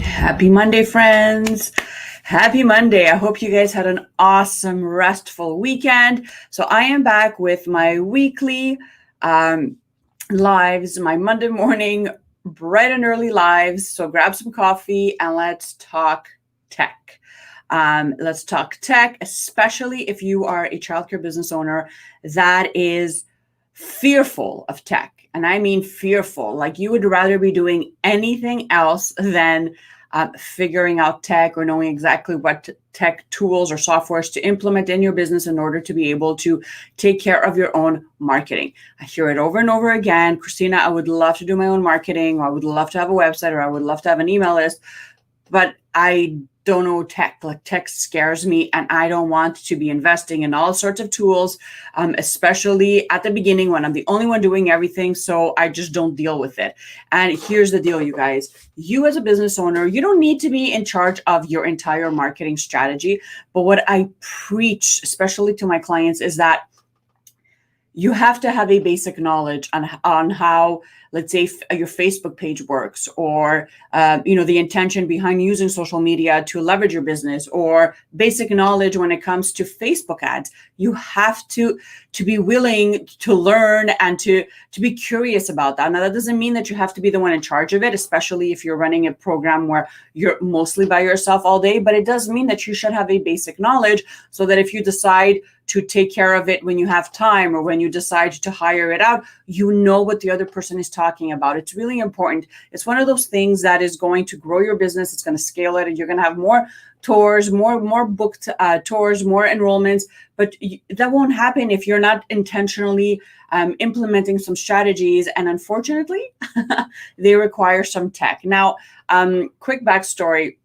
Happy Monday, friends. Happy Monday. I hope you guys had an awesome, restful weekend. So I am back with my weekly lives, my Monday morning, bright and early lives. So grab some coffee and let's talk tech. Let's talk tech, especially if you are a childcare business owner that is fearful of tech. And I mean fearful, like you would rather be doing anything else than figuring out tech or knowing exactly what tech tools or softwares to implement in your business in order to be able to take care of your own marketing. I hear it over and over again. Christina, I would love to do my own marketing, or I would love to have a website, or I would love to have an email list, but I don't know tech. Like tech scares me, and I don't want to be investing in all sorts of tools, especially at the beginning when I'm the only one doing everything. So I just don't deal with it. And here's the deal, you guys. You as a business owner, you don't need to be in charge of your entire marketing strategy. But what I preach, especially to my clients, is that you have to have a basic knowledge on how, let's say, your Facebook page works, or the intention behind using social media to leverage your business, or basic knowledge when it comes to Facebook ads. You have to be willing to learn and to be curious about that. Now, that doesn't mean that you have to be the one in charge of it, especially if you're running a program where you're mostly by yourself all day. But it does mean that you should have a basic knowledge, so that if you decide to take care of it when you have time, or when you decide to hire it out, you know what the other person is talking about. It's really important. It's one of those things that is going to grow your business. It's going to scale it, and you're going to have more tours, more booked tours, more enrollments. But that won't happen if you're not intentionally implementing some strategies. And unfortunately, they require some tech. Now, quick backstory.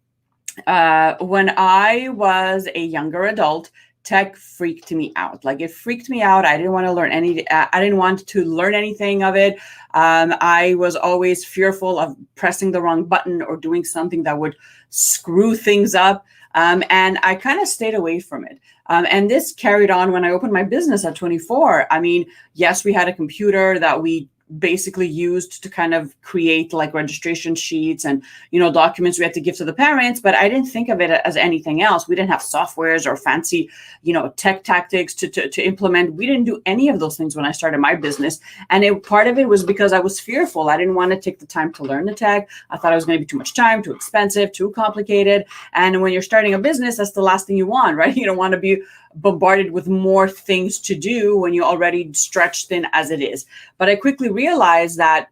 When I was a younger adult, tech freaked me out. Like, it freaked me out. I didn't want to learn I didn't want to learn anything of it. I was always fearful of pressing the wrong button or doing something that would screw things up. And I kind of stayed away from it. And this carried on when I opened my business at 24. I mean, yes, we had a computer that we basically used to kind of create like registration sheets and documents we had to give to the parents, but I didn't think of it as anything else. We didn't have softwares or fancy tech tactics to implement. We didn't do any of those things when I started my business, and part of it was because I was fearful. I didn't want to take the time to learn the tech. I thought it was going to be too much time, too expensive, too complicated. And when you're starting a business, that's the last thing you want, right? You don't want to be bombarded with more things to do when you're already stretched thin as it is. But I quickly realized that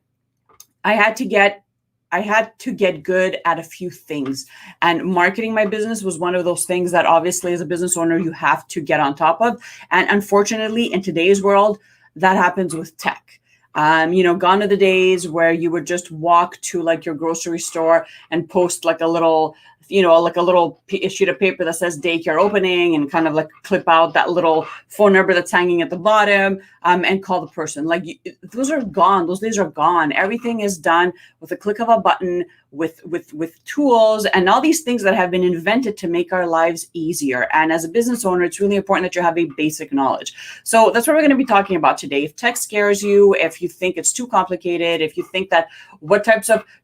I had to get good at a few things, and marketing my business was one of those things that obviously as a business owner you have to get on top of. And unfortunately, in today's world, that happens with tech. Gone are the days where you would just walk to like your grocery store and post like a little sheet of paper that says daycare opening, and kind of like clip out that little phone number that's hanging at the bottom, and call the person. Like, those are gone. Those days are gone. Everything is done with a click of a button, with tools and all these things that have been invented to make our lives easier. And as a business owner, it's really important that you have a basic knowledge. So that's what we're going to be talking about today. If tech scares you, if you think it's too complicated, if you think that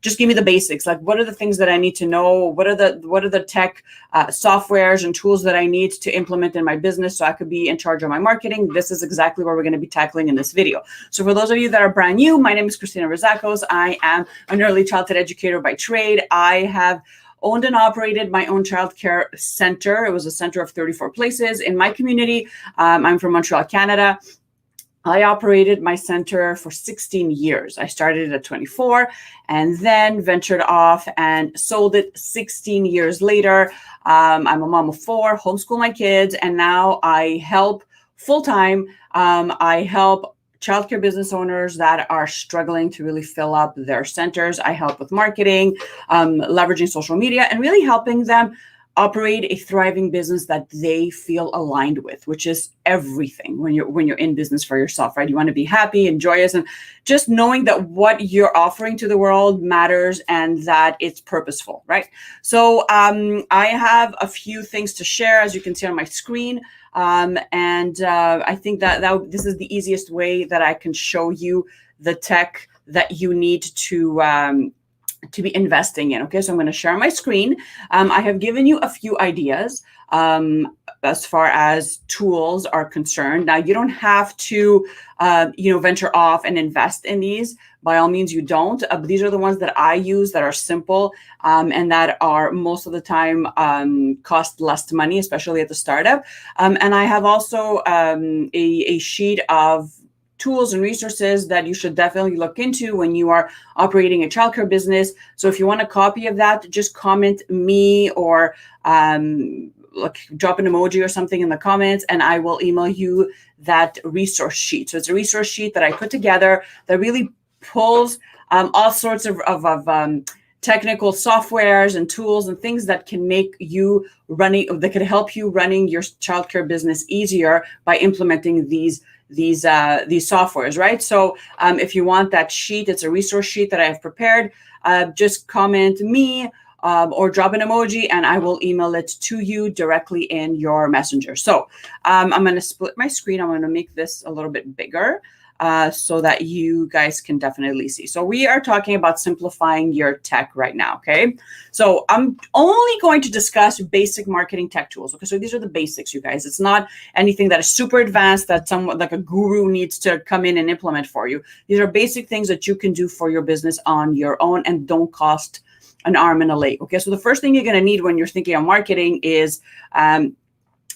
just give me the basics. Like, what are the things that I need to know? What are the tech softwares and tools that I need to implement in my business so I could be in charge of my marketing? This is exactly what we're going to be tackling in this video. So for those of you that are brand new, my name is Christina Rizakos. I am an early childhood educator by trade. I have owned and operated my own childcare center. It was a center of 34 places in my community. I'm from Montreal, Canada. I operated my center for 16 years. I started at 24 and then ventured off and sold it 16 years later. I'm a mom of 4, homeschool my kids, and now I help full-time. I help childcare business owners that are struggling to really fill up their centers. I help with marketing, leveraging social media, and really helping them operate a thriving business that they feel aligned with, which is everything when you're in business for yourself, right? You want to be happy and joyous, and just knowing that what you're offering to the world matters and that it's purposeful, right? So I have a few things to share, as you can see on my screen. I think that this is the easiest way that I can show you the tech that you need to to be investing in. Okay, so I'm going to share my screen. I have given you a few ideas as far as tools are concerned. Now, you don't have to, venture off and invest in these. By all means, you don't. These are the ones that I use that are simple and that are most of the time cost less money, especially at the startup. And I have also a sheet of tools and resources that you should definitely look into when you are operating a childcare business. So if you want a copy of that, just comment me or drop an emoji or something in the comments, and I will email you that resource sheet. So it's a resource sheet that I put together that really pulls all sorts of technical softwares and tools and things that can make you that can help you running your childcare business easier by implementing these softwares, right? So if you want that sheet, it's a resource sheet that I have prepared. Just comment me or drop an emoji, and I will email it to you directly in your messenger. So I'm going to split my screen. I'm going to make this a little bit bigger so that you guys can definitely see. So we are talking about simplifying your tech right now, okay? So I'm only going to discuss basic marketing tech tools. Okay, so these are the basics, you guys. It's not anything that is super advanced that someone like a guru needs to come in and implement for you. These are basic things that you can do for your business on your own and don't cost an arm and a leg. Okay, so the first thing you're going to need when you're thinking of marketing is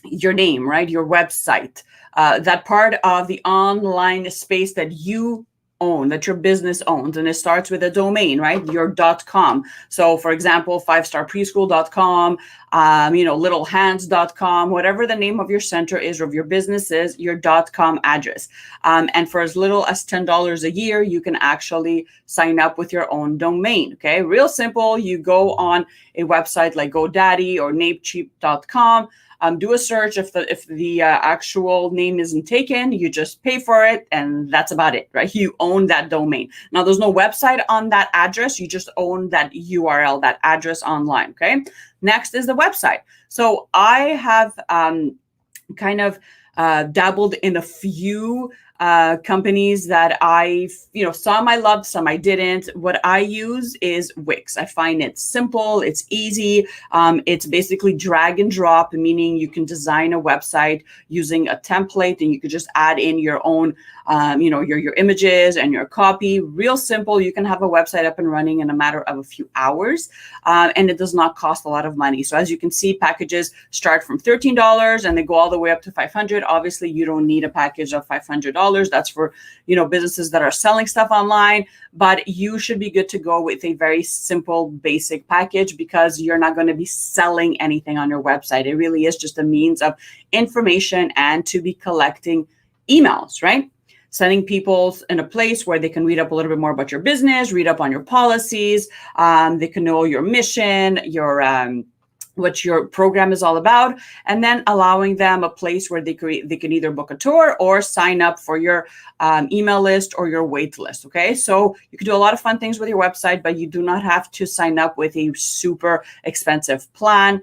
your name, right? Your website, that part of the online space that you own, that your business owns, and it starts with a domain, right? Your .com. So for example, 5starpreschool.com, littlehands.com, whatever the name of your center is or of your business is, your .com address. And for as little as $10 a year, you can actually sign up with your own domain. Okay, real simple. You go on a website like GoDaddy or namecheap.com. Do a search. If the actual name isn't taken, you just pay for it, and that's about it, right? You own that domain. Now, there's no website on that address. You just own that URL, that address online, okay? Next is the website. So I have kind of dabbled in a few companies that some I loved, some I didn't. What I use is Wix. I find it simple, it's easy. It's basically drag and drop, meaning you can design a website using a template and you could just add in your own, your images and your copy. Real simple. You can have a website up and running in a matter of a few hours, and it does not cost a lot of money. So as you can see, packages start from $13 and they go all the way up to $500. Obviously, you don't need a package of $500. That's for, businesses that are selling stuff online, but you should be good to go with a very simple, basic package because you're not going to be selling anything on your website. It really is just a means of information and to be collecting emails, right? Sending people in a place where they can read up a little bit more about your business, read up on your policies. They can know your mission, what your program is all about, and then allowing them a place where they can either book a tour or sign up for your email list or your wait list. Okay, so you can do a lot of fun things with your website, but you do not have to sign up with a super expensive plan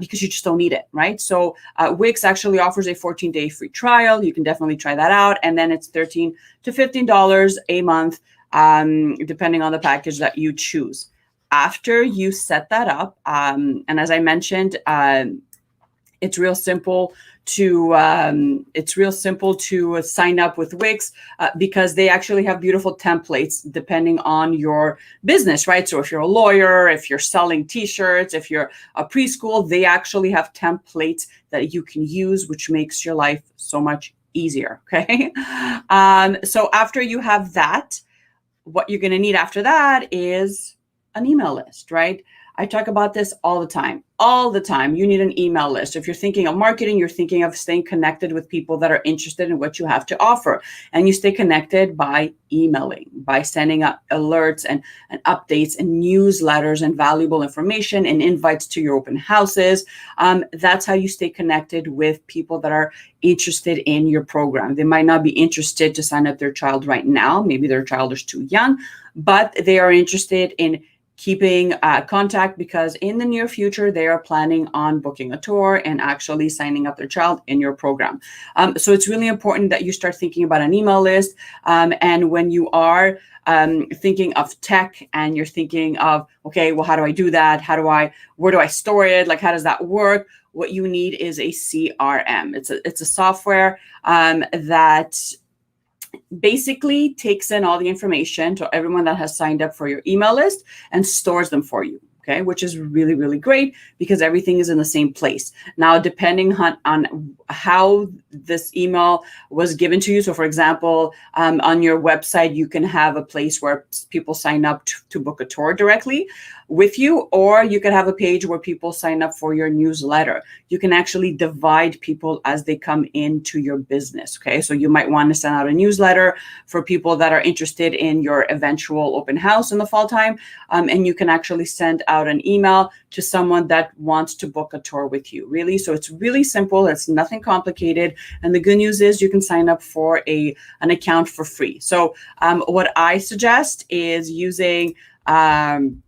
because you just don't need it, right? So Wix actually offers a 14-day free trial. You can definitely try that out, and then it's $13 to $15 a month, depending on the package that you choose. After you set that up, and as I mentioned, it's real simple to sign up with Wix because they actually have beautiful templates depending on your business, right? So if you're a lawyer, if you're selling T-shirts, if you're a preschool, they actually have templates that you can use, which makes your life so much easier. Okay, so after you have that, what you're going to need after that is an email list, right? I talk about this all the time. You need an email list. If you're thinking of marketing, you're thinking of staying connected with people that are interested in what you have to offer. And you stay connected by emailing, by sending out alerts and updates and newsletters and valuable information and invites to your open houses. That's how you stay connected with people that are interested in your program. They might not be interested to sign up their child right now. Maybe their child is too young, but they are interested in keeping contact, because in the near future, they are planning on booking a tour and actually signing up their child in your program. So it's really important that you start thinking about an email list. And when you are thinking of tech and you're thinking of, okay, well, how do I do that? Where do I store it? Like, how does that work? What you need is a CRM. It's a software that basically takes in all the information to everyone that has signed up for your email list and stores them for you. Okay, which is really, really great because everything is in the same place. Now, depending on how this email was given to you. So for example, on your website, you can have a place where people sign up to book a tour directly with you, or you could have a page where people sign up for your newsletter. You can actually divide people as they come into your business. Okay, so you might want to send out a newsletter for people that are interested in your eventual open house in the fall time. And you can actually send out an email to someone that wants to book a tour with you, really. So it's really simple. It's nothing complicated. And the good news is you can sign up for an account for free. So what I suggest is using MailChimp.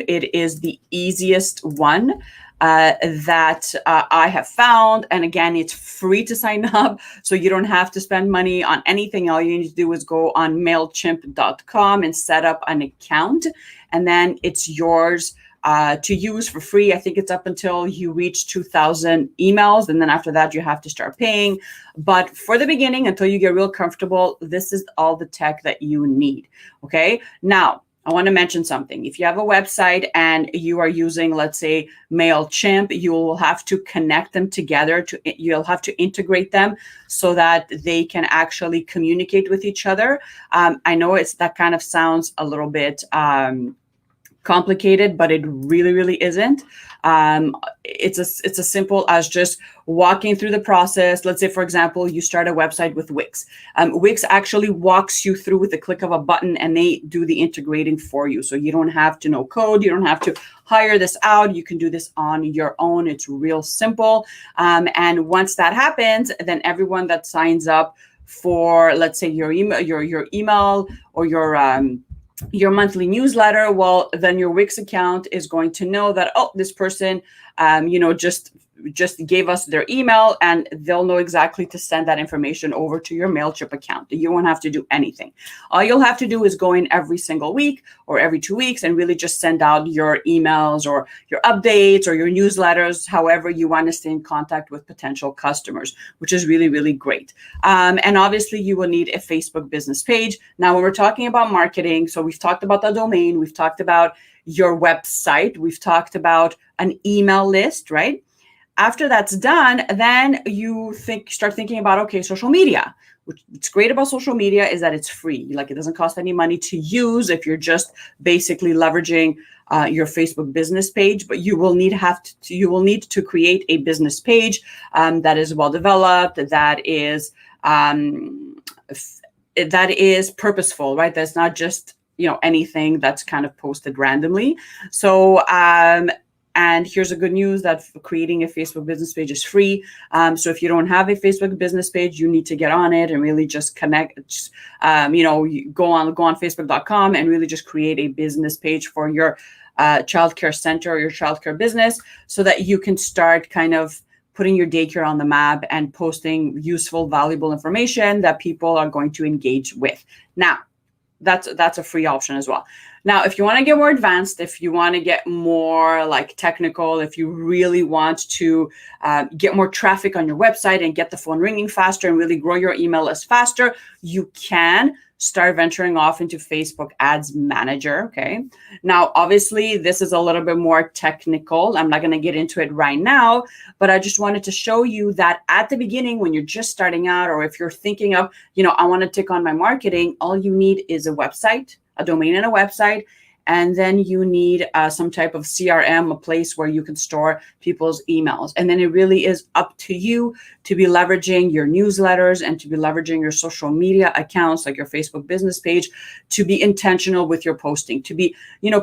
It is the easiest one that I have found. And again, it's free to sign up. So you don't have to spend money on anything. All you need to do is go on MailChimp.com and set up an account. And then it's yours to use for free. I think it's up until you reach 2,000 emails. And then after that, you have to start paying. But for the beginning, until you get real comfortable, this is all the tech that you need. Okay. Now, I want to mention something. If you have a website and you are using, let's say, MailChimp, you will have to connect them together. You'll have to integrate them so that they can actually communicate with each other. I know that kind of sounds a little bit complicated, but it really, really isn't. It's as simple as just walking through the process. Let's say, for example, you start a website with Wix. Wix actually walks you through with the click of a button, and they do the integrating for you. So you don't have to know code. You don't have to hire this out. You can do this on your own. It's real simple. And once that happens, then everyone that signs up for, let's say, your email or your monthly newsletter, well, then your Wix account is going to know that, oh, this person, just gave us their email, and they'll know exactly to send that information over to your MailChimp account. You won't have to do anything. All you'll have to do is go in every single week or every 2 weeks and really just send out your emails or your updates or your newsletters, however you want to stay in contact with potential customers, which is really, really great. And obviously you will need a Facebook business page. Now, when we're talking about marketing, so we've talked about the domain, we've talked about your website, we've talked about an email list, right? After that's done, then you start thinking about, okay, social media. What's great about social media is that it's free. Like, it doesn't cost any money to use if you're just basically leveraging your Facebook business page. But you will need to create a business page that is well developed, that is purposeful, right? That's not just anything that's kind of posted randomly. So and here's a good news that creating a Facebook business page is free. So if you don't have a Facebook business page, you need to get on it and really just connect. You go on Facebook.com and really just create a business page for your childcare center or your childcare business, so that you can start kind of putting your daycare on the map and posting useful, valuable information that people are going to engage with. Now, that's a free option as well. Now, if you want to get more advanced, if you want to get more like technical, if you really want to get more traffic on your website and get the phone ringing faster and really grow your email list faster, you can start venturing off into Facebook Ads Manager. Okay. Now, obviously, this is a little bit more technical. I'm not going to get into it right now, but I just wanted to show you that at the beginning, when you're just starting out, or if you're thinking of, I want to take on my marketing, all you need is a website, a domain and a website. And then you need some type of CRM, a place where you can store people's emails. And then it really is up to you to be leveraging your newsletters and to be leveraging your social media accounts, like your Facebook business page, to be intentional with your posting, to be,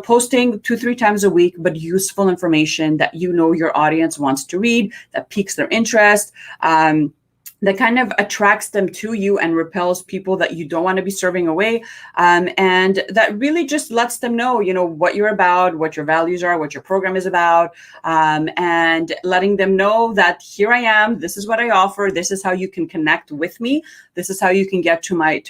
posting 2-3 times a week, but useful information that your audience wants to read, that piques their interest. that kind of attracts them to you and repels people that you don't want to be serving away. And that really just lets them know, what you're about, what your values are, what your program is about, and letting them know that here I am, this is what I offer, this is how you can connect with me, this is how you can get to my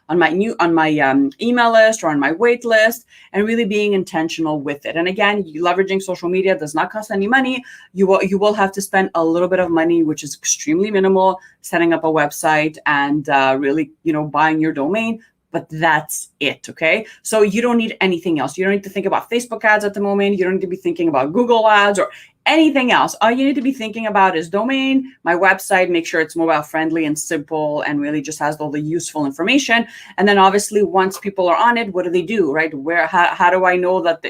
on my email list or on my wait list, and really being intentional with it. And again, leveraging social media does not cost any money. You will have to spend a little bit of money, which is extremely minimal, setting up a website and really, buying your domain. But that's it, okay? So you don't need anything else. You don't need to think about Facebook ads at the moment. You don't need to be thinking about Google ads or anything else. All you need to be thinking about is domain, my website, make sure it's mobile friendly and simple and really just has all the useful information. And then obviously once people are on it, what do they do, right? How do I know that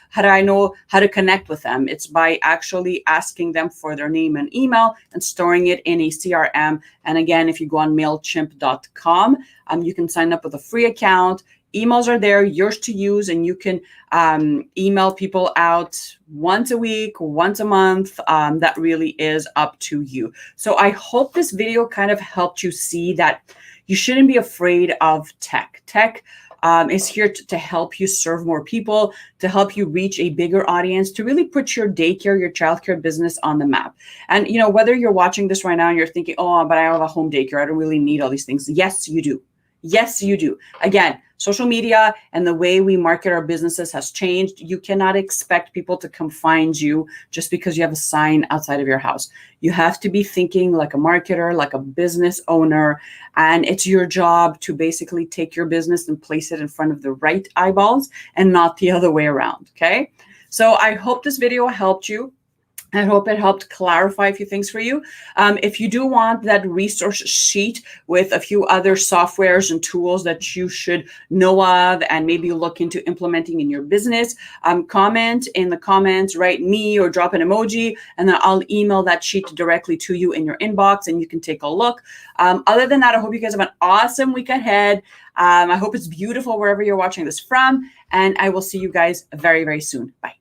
how do I know how to connect with them? It's by actually asking them for their name and email and storing it in a CRM. And again, if you go on MailChimp.com, you can sign up with a free account. Emails are there, yours to use, and you can email people out once a week, once a month. That really is up to you. So I hope this video kind of helped you see that you shouldn't be afraid of tech. Tech is here to help you serve more people, to help you reach a bigger audience, to really put your daycare, your childcare business on the map. And whether you're watching this right now and you're thinking, oh, but I have a home daycare, I don't really need all these things. Yes, you do. Yes, you do. Again, social media and the way we market our businesses has changed. You cannot expect people to come find you just because you have a sign outside of your house. You have to be thinking like a marketer, like a business owner, and it's your job to basically take your business and place it in front of the right eyeballs and not the other way around, okay? So I hope this video helped you. I hope it helped clarify a few things for you. If you do want that resource sheet with a few other softwares and tools that you should know of and maybe look into implementing in your business, comment in the comments, write me or drop an emoji, and then I'll email that sheet directly to you in your inbox and you can take a look. Other than that, I hope you guys have an awesome week ahead. I hope it's beautiful wherever you're watching this from, and I will see you guys very, very soon. Bye.